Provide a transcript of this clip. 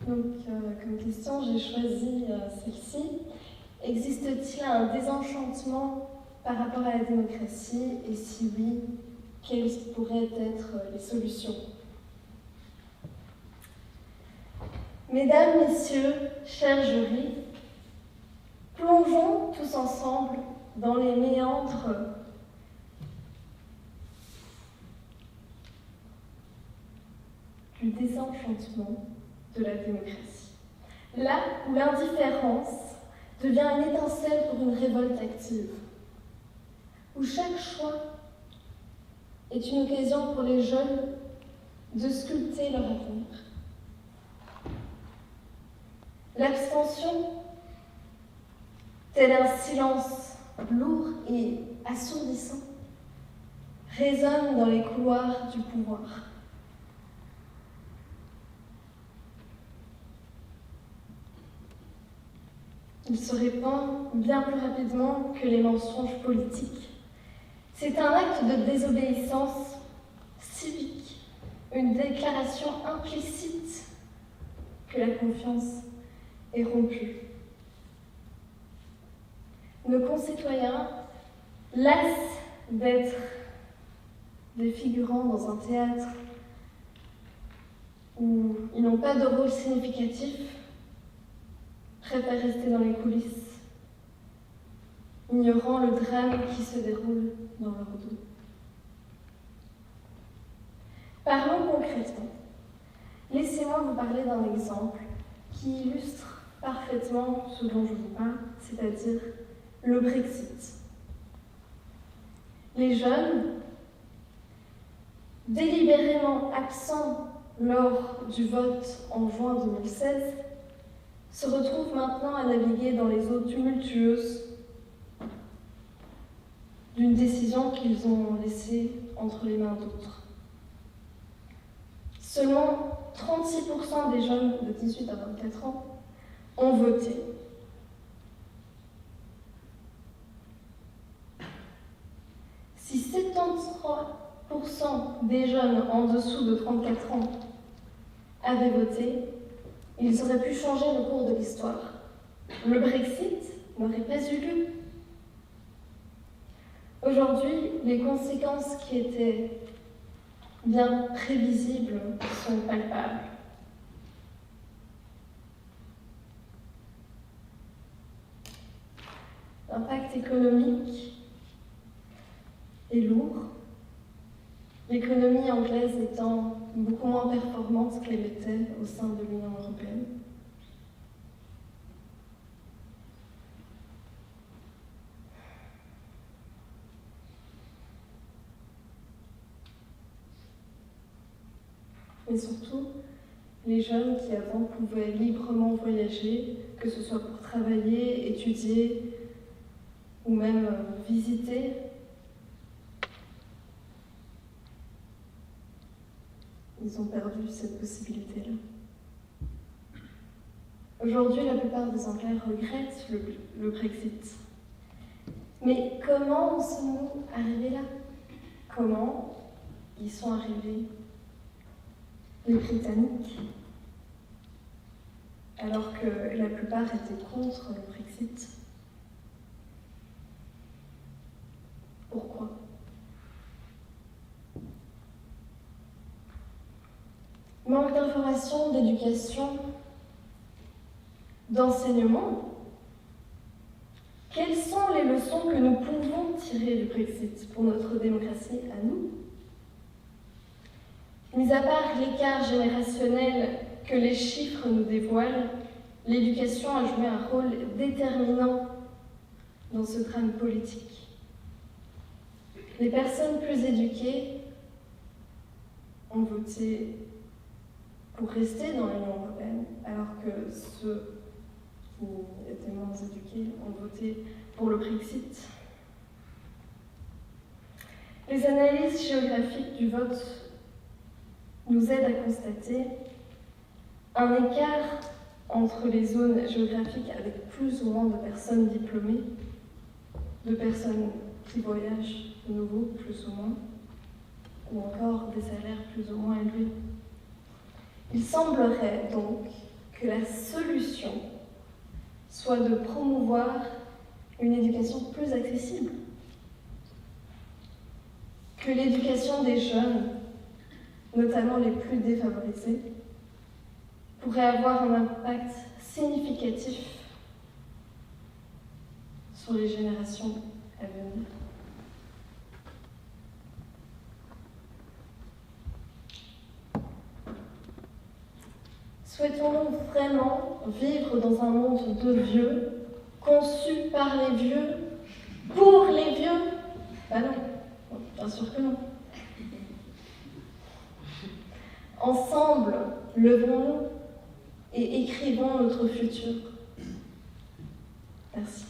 Comme question, j'ai choisi celle-ci. Existe-t-il un désenchantement par rapport à la démocratie? Et si oui, quelles pourraient être les solutions? Mesdames, Messieurs, chers jurys, plongeons tous ensemble dans les méandres du désenchantement de la démocratie. Là où l'indifférence devient une étincelle pour une révolte active, où chaque choix est une occasion pour les jeunes de sculpter leur avenir. L'abstention, tel un silence lourd et assourdissant, résonne dans les couloirs du pouvoir. Il se répand bien plus rapidement que les mensonges politiques. C'est un acte de désobéissance civique, une déclaration implicite que la confiance est rompue. Nos concitoyens, las d'être des figurants dans un théâtre où ils n'ont pas de rôle significatif, préfèrent rester dans les coulisses, ignorant le drame qui se déroule dans leur dos. Parlons concrètement. Laissez-moi vous parler d'un exemple qui illustre parfaitement ce dont je vous parle, c'est-à-dire le Brexit. Les jeunes, délibérément absents lors du vote en juin 2016, se retrouvent maintenant à naviguer dans les eaux tumultueuses d'une décision qu'ils ont laissée entre les mains d'autres. Seulement 36% des jeunes de 18 à 24 ans ont voté. Si 73% des jeunes en dessous de 34 ans avaient voté, ils auraient pu changer le cours de l'histoire. Le Brexit n'aurait pas eu lieu. Aujourd'hui, les conséquences qui étaient bien prévisibles sont palpables. L'impact économique est lourd, l'économie anglaise étant beaucoup moins performante qu'elle était au sein de l'Union européenne. Mais surtout, les jeunes qui avant pouvaient librement voyager, que ce soit pour travailler, étudier ou même visiter, ils ont perdu cette possibilité-là. Aujourd'hui, la plupart des Anglais regrettent le Brexit. Mais comment en sommes-nous arrivés là? Comment y sont arrivés les Britanniques, alors que la plupart étaient contre le Brexit? Pourquoi? Manque d'information, d'éducation, d'enseignement. Quelles sont les leçons que nous pouvons tirer du Brexit pour notre démocratie à nous? Mis à part l'écart générationnel que les chiffres nous dévoilent, l'éducation a joué un rôle déterminant dans ce drame politique. Les personnes plus éduquées ont voté pour rester dans l'Union européenne, alors que ceux qui étaient moins éduqués ont voté pour le Brexit. Les analyses géographiques du vote nous aident à constater un écart entre les zones géographiques avec plus ou moins de personnes diplômées, de personnes qui voyagent de nouveau, plus ou moins, ou encore des salaires plus ou moins élevés. Il semblerait donc que la solution soit de promouvoir une éducation plus accessible, que l'éducation des jeunes, notamment les plus défavorisés, pourrait avoir un impact significatif sur les générations à venir. Souhaitons-nous vraiment vivre dans un monde de vieux, conçu par les vieux, pour les vieux? Ben non, bien sûr que non. Ensemble, levons-nous et écrivons notre futur. Merci.